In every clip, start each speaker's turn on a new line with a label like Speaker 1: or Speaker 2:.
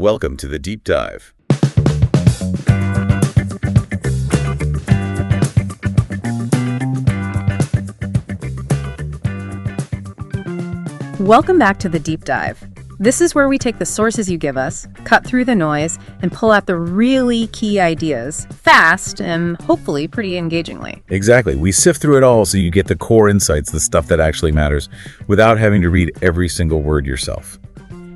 Speaker 1: Welcome to the Deep Dive.
Speaker 2: Welcome back to the Deep Dive. This is where we take the sources you give us, cut through the noise, and pull out the really key ideas fast and hopefully pretty engagingly.
Speaker 1: Exactly. We sift through it all so you get the core insights, the stuff that actually matters, without having to read every single word yourself.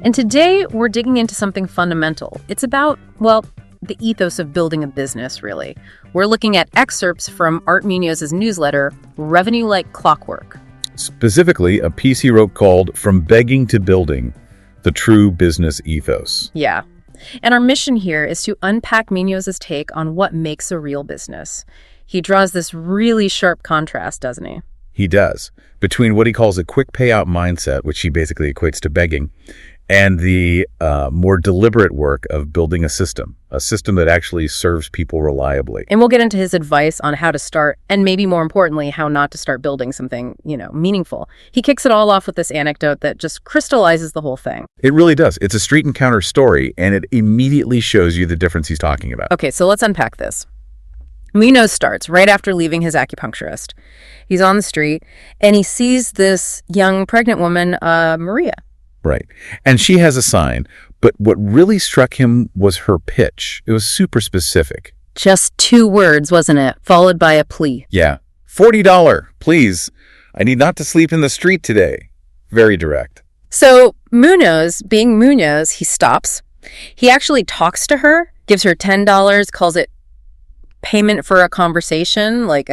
Speaker 2: And today, we're digging into something fundamental. It's about, well, the ethos of building a business, really. We're looking at excerpts from Art Munoz's newsletter, Revenue Like Clockwork.
Speaker 1: Specifically, a piece he wrote called From Begging to Building, the True Business Ethos.
Speaker 2: Yeah. And our mission here is to unpack Munoz's take on what makes a real business. He draws this really sharp contrast, doesn't he?
Speaker 1: He does. Between what he calls a quick payout mindset, which he basically equates to begging, and the more deliberate work of building a system that actually serves people reliably.
Speaker 2: And we'll get into his advice on how to start, and maybe more importantly, how not to start building something, meaningful. He kicks it all off with this anecdote that just crystallizes the whole thing.
Speaker 1: It really does. It's a street encounter story, and it immediately shows you the difference he's talking about.
Speaker 2: Okay, so let's unpack this. Munoz starts right after leaving his acupuncturist. He's on the street, and he sees this young pregnant woman, Maria.
Speaker 1: Right. And she has a sign, but what really struck him was her pitch. It was super specific.
Speaker 2: Just 2 words, wasn't it? Followed by a plea.
Speaker 1: Yeah. $40, please. I need not to sleep in the street today. Very direct.
Speaker 2: So Munoz, being Munoz, he stops. He actually talks to her, gives her $10, calls it payment for a conversation, like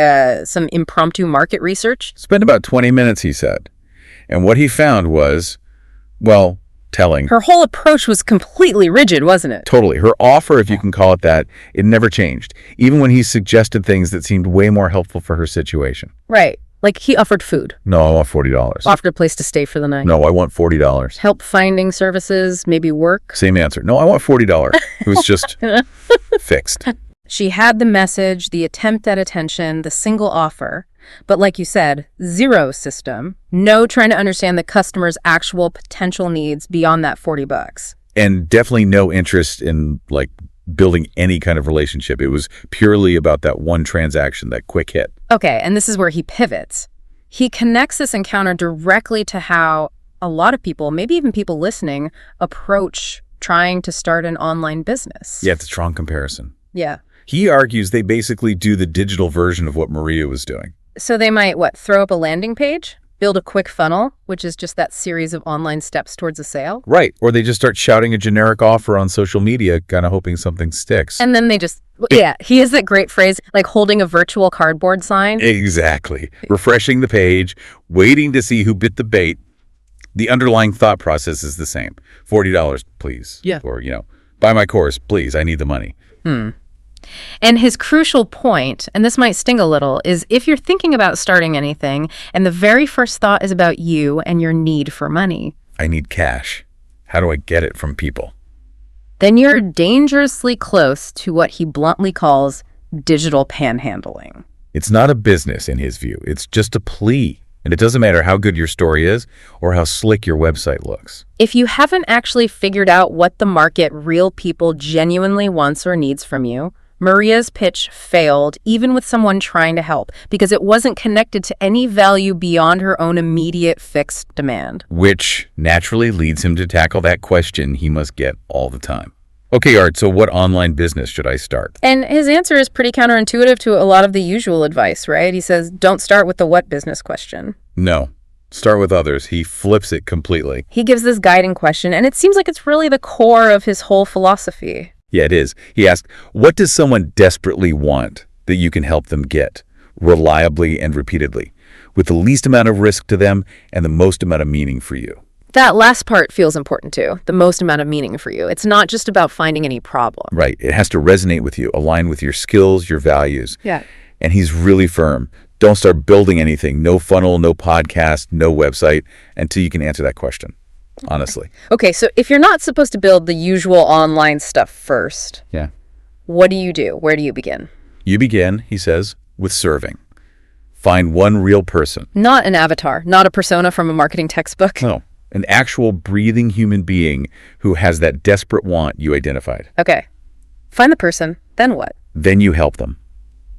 Speaker 2: some impromptu market research.
Speaker 1: Spent about 20 minutes, he said. And what he found was, well, telling.
Speaker 2: Her whole approach was completely rigid, wasn't it?
Speaker 1: Totally. Her offer, if you can call it that, it never changed, even when he suggested things that seemed way more helpful for her situation.
Speaker 2: Right. Like he offered food.
Speaker 1: No, I want $40.
Speaker 2: Offered a place to stay for the night.
Speaker 1: No, I want $40.
Speaker 2: Help finding services, maybe work.
Speaker 1: Same answer. No, I want $40. It was just fixed.
Speaker 2: She had the message, the attempt at attention, the single offer. But like you said, zero system, no trying to understand the customer's actual potential needs beyond that $40.
Speaker 1: And definitely no interest in building any kind of relationship. It was purely about that one transaction, that quick hit.
Speaker 2: Okay, and this is where he pivots. He connects this encounter directly to how a lot of people, maybe even people listening, approach trying to start an online business.
Speaker 1: Yeah, it's a strong comparison.
Speaker 2: Yeah.
Speaker 1: He argues they basically do the digital version of what Maria was doing.
Speaker 2: So they might, throw up a landing page, build a quick funnel, which is just that series of online steps towards a sale.
Speaker 1: Right. Or they just start shouting a generic offer on social media, kind of hoping something sticks.
Speaker 2: And then they just, he has that great phrase, like holding a virtual cardboard sign.
Speaker 1: Exactly. Refreshing the page, waiting to see who bit the bait. The underlying thought process is the same. $40, please.
Speaker 2: Yeah.
Speaker 1: Or, buy my course, please. I need the money.
Speaker 2: And his crucial point, and this might sting a little, is if you're thinking about starting anything and the very first thought is about you and your need for money.
Speaker 1: I need cash. How do I get it from people?
Speaker 2: Then you're dangerously close to what he bluntly calls digital panhandling.
Speaker 1: It's not a business in his view. It's just a plea. And it doesn't matter how good your story is or how slick your website looks.
Speaker 2: If you haven't actually figured out what the market, real people, genuinely wants or needs from you, Maria's pitch failed, even with someone trying to help, because it wasn't connected to any value beyond her own immediate fixed demand.
Speaker 1: Which naturally leads him to tackle that question he must get all the time. Okay, Art, so what online business should I start?
Speaker 2: And his answer is pretty counterintuitive to a lot of the usual advice, right? He says, don't start with the what business question.
Speaker 1: No. Start with others. He flips it completely.
Speaker 2: He gives this guiding question, and it seems like it's really the core of his whole philosophy.
Speaker 1: Yeah, it is. He asks, what does someone desperately want that you can help them get, reliably and repeatedly, with the least amount of risk to them and the most amount of meaning for you?
Speaker 2: That last part feels important too, the most amount of meaning for you. It's not just about finding any problem.
Speaker 1: Right. It has to resonate with you, align with your skills, your values.
Speaker 2: Yeah.
Speaker 1: And he's really firm. Don't start building anything. No funnel, no podcast, no website until you can answer that question, honestly.
Speaker 2: Okay, so if you're not supposed to build the usual online stuff first,
Speaker 1: yeah,
Speaker 2: what do you do? Where do you begin?
Speaker 1: You begin, he says, with serving. Find one real person.
Speaker 2: Not an avatar, not a persona from a marketing textbook.
Speaker 1: No. An actual breathing human being who has that desperate want you identified.
Speaker 2: Okay. Find the person, then what?
Speaker 1: Then you help them.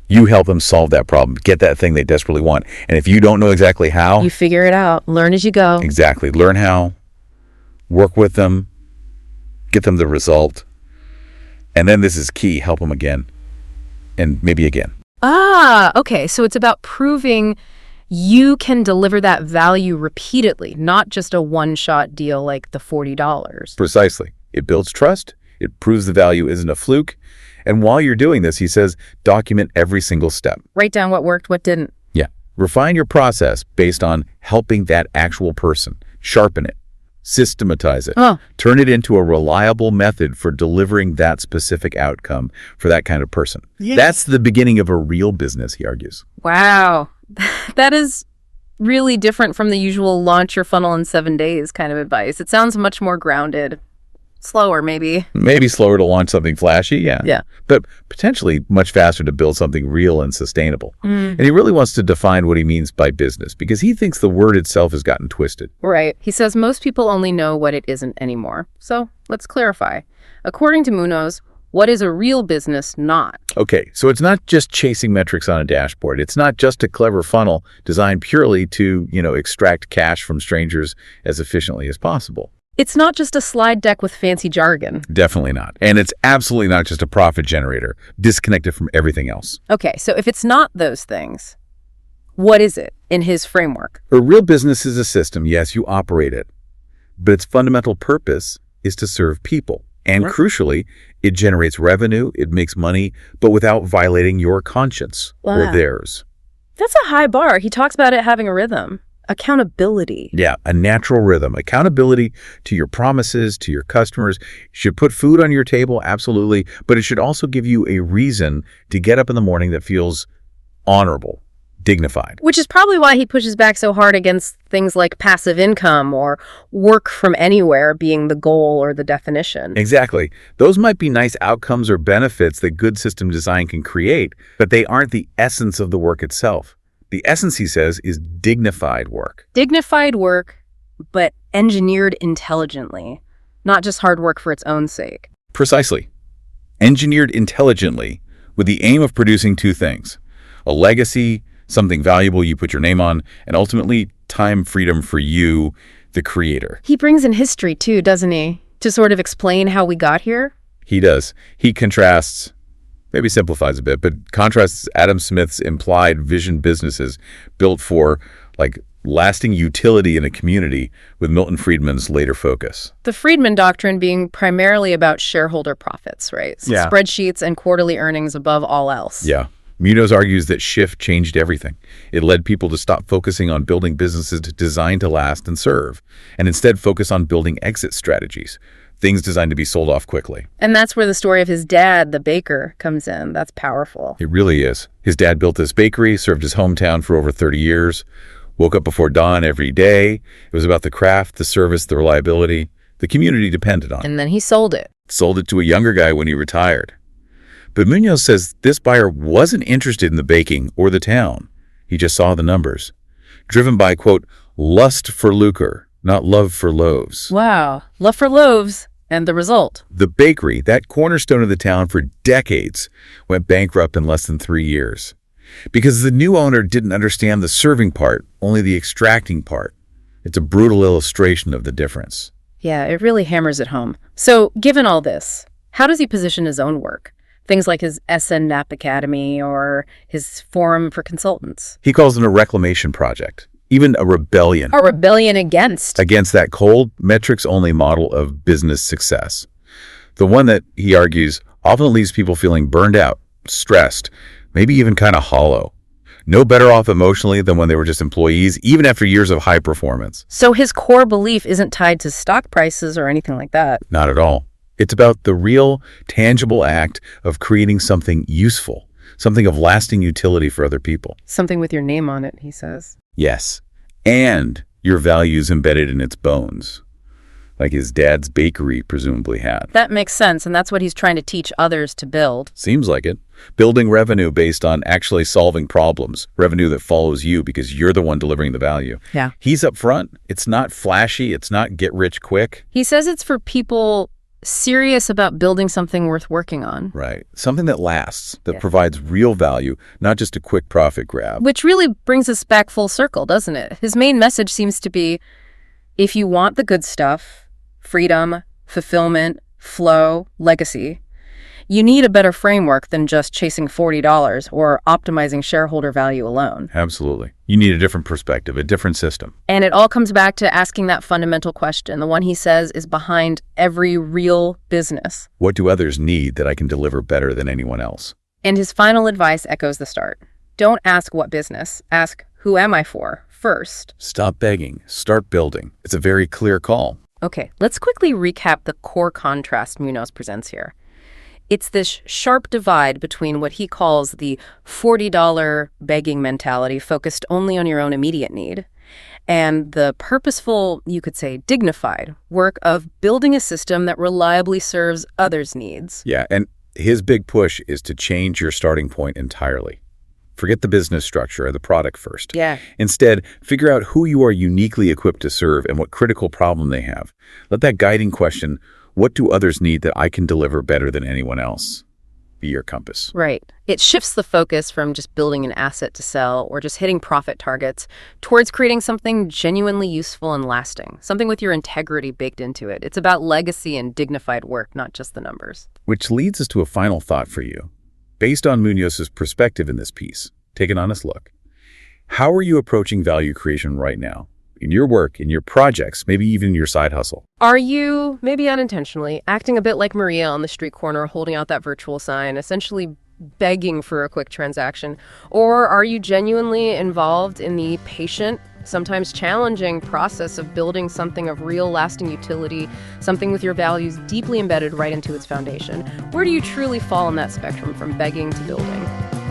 Speaker 1: You help them solve that problem, get that thing they desperately want. And if you don't know exactly how...
Speaker 2: You figure it out. Learn as you go.
Speaker 1: Exactly. Learn how, work with them, get them the result. And then this is key, help them again. And maybe again.
Speaker 2: Okay. So it's about proving you can deliver that value repeatedly, not just a one-shot deal like the $40.
Speaker 1: Precisely. It builds trust. It proves the value isn't a fluke. And while you're doing this, he says, document every single step.
Speaker 2: Write down what worked, what didn't.
Speaker 1: Yeah. Refine your process based on helping that actual person. Sharpen it. Systematize it. Turn it into a reliable method for delivering that specific outcome for that kind of person. Yes. That's the beginning of a real business, he argues.
Speaker 2: Wow. That is really different from the usual launch your funnel in 7 days kind of advice. It sounds much more grounded. Slower, maybe.
Speaker 1: Maybe slower to launch something flashy, yeah.
Speaker 2: Yeah.
Speaker 1: But potentially much faster to build something real and sustainable. And he really wants to define what he means by business because he thinks the word itself has gotten twisted.
Speaker 2: Right. He says most people only know what it isn't anymore. So let's clarify. According to Munoz, what is a real business not?
Speaker 1: Okay, so it's not just chasing metrics on a dashboard. It's not just a clever funnel designed purely to, extract cash from strangers as efficiently as possible.
Speaker 2: It's not just a slide deck with fancy jargon.
Speaker 1: Definitely not. And it's absolutely not just a profit generator, disconnected from everything else.
Speaker 2: Okay, so if it's not those things, what is it in his framework?
Speaker 1: A real business is a system. Yes, you operate it. But its fundamental purpose is to serve people. And crucially, it generates revenue, it makes money, but without violating your conscience or theirs.
Speaker 2: That's a high bar. He talks about it having a rhythm. Accountability.
Speaker 1: Yeah, a natural rhythm. Accountability to your promises, to your customers. It should put food on your table, absolutely, but it should also give you a reason to get up in the morning that feels honorable, dignified.
Speaker 2: Which is probably why he pushes back so hard against things like passive income or work from anywhere being the goal or the definition.
Speaker 1: Exactly. Those might be nice outcomes or benefits that good system design can create, but they aren't the essence of the work itself. The essence, he says, is dignified work.
Speaker 2: Dignified work, but engineered intelligently, not just hard work for its own sake.
Speaker 1: Precisely. Engineered intelligently with the aim of producing two things: a legacy, something valuable you put your name on, and ultimately time freedom for you, the creator.
Speaker 2: He brings in history too, doesn't he? To sort of explain how we got here?
Speaker 1: He does. He contrasts, maybe simplifies a bit, but contrasts Adam Smith's implied vision businesses built for, lasting utility in a community with Milton Friedman's later focus.
Speaker 2: The Friedman doctrine being primarily about shareholder profits, right? So
Speaker 1: yeah.
Speaker 2: Spreadsheets and quarterly earnings above all else.
Speaker 1: Yeah. Munoz argues that shift changed everything. It led people to stop focusing on building businesses designed to last and serve, and instead focus on building exit strategies, things designed to be sold off quickly.
Speaker 2: And that's where the story of his dad, the baker, comes in. That's powerful.
Speaker 1: It really is. His dad built this bakery, served his hometown for over 30 years, woke up before dawn every day. It was about the craft, the service, the reliability. The community depended on it.
Speaker 2: And then he sold it.
Speaker 1: Sold it to a younger guy when he retired. But Munoz says this buyer wasn't interested in the baking or the town. He just saw the numbers. Driven by, quote, lust for lucre, not love for loaves.
Speaker 2: Wow. Love for loaves. And the result?
Speaker 1: The bakery, that cornerstone of the town for decades, went bankrupt in less than 3 years. Because the new owner didn't understand the serving part, only the extracting part. It's a brutal illustration of the difference.
Speaker 2: Yeah, it really hammers it home. So, given all this, how does he position his own work? Things like his SNAP Academy or his Forum for Consultants.
Speaker 1: He calls it a reclamation project. Even a rebellion.
Speaker 2: A rebellion against?
Speaker 1: Against that cold, metrics-only model of business success. The one that, he argues, often leaves people feeling burned out, stressed, maybe even kind of hollow. No better off emotionally than when they were just employees, even after years of high performance.
Speaker 2: So his core belief isn't tied to stock prices or anything like that?
Speaker 1: Not at all. It's about the real, tangible act of creating something useful, something of lasting utility for other people.
Speaker 2: Something with your name on it, he says.
Speaker 1: Yes, and your values embedded in its bones. like his dad's bakery presumably had.
Speaker 2: That makes sense, and that's what he's trying to teach others to build.
Speaker 1: Seems like it. Building revenue based on actually solving problems, revenue that follows you because you're the one delivering the value.
Speaker 2: Yeah.
Speaker 1: He's up front. It's not flashy. It's not get rich quick.
Speaker 2: He says it's for people serious about building something worth working on.
Speaker 1: Right. Something that lasts, that provides real value, not just a quick profit grab.
Speaker 2: Which really brings us back full circle, doesn't it? His main message seems to be, if you want the good stuff, freedom, fulfillment, flow, legacy, you need a better framework than just chasing $40 or optimizing shareholder value alone.
Speaker 1: Absolutely. You need a different perspective, a different system.
Speaker 2: And it all comes back to asking that fundamental question, the one he says is behind every real business.
Speaker 1: What do others need that I can deliver better than anyone else?
Speaker 2: And his final advice echoes the start. Don't ask what business. Ask, who am I for, first.
Speaker 1: Stop begging. Start building. It's a very clear call.
Speaker 2: Okay, let's quickly recap the core contrast Munoz presents here. It's this sharp divide between what he calls the $40 begging mentality focused only on your own immediate need and the purposeful, you could say dignified, work of building a system that reliably serves others' needs.
Speaker 1: Yeah, and his big push is to change your starting point entirely. Forget the business structure or the product first.
Speaker 2: Yeah.
Speaker 1: Instead, figure out who you are uniquely equipped to serve and what critical problem they have. Let that guiding question, what do others need that I can deliver better than anyone else, be your compass.
Speaker 2: Right. It shifts the focus from just building an asset to sell or just hitting profit targets towards creating something genuinely useful and lasting, something with your integrity baked into it. It's about legacy and dignified work, not just the numbers.
Speaker 1: Which leads us to a final thought for you. Based on Munoz's perspective in this piece, take an honest look. How are you approaching value creation right now? In your work, in your projects, maybe even your side hustle?
Speaker 2: Are you, maybe unintentionally, acting a bit like Maria on the street corner holding out that virtual sign, essentially begging for a quick transaction? Or are you genuinely involved in the patient, sometimes challenging process of building something of real lasting utility, something with your values deeply embedded right into its foundation? Where do you truly fall on that spectrum from begging to building?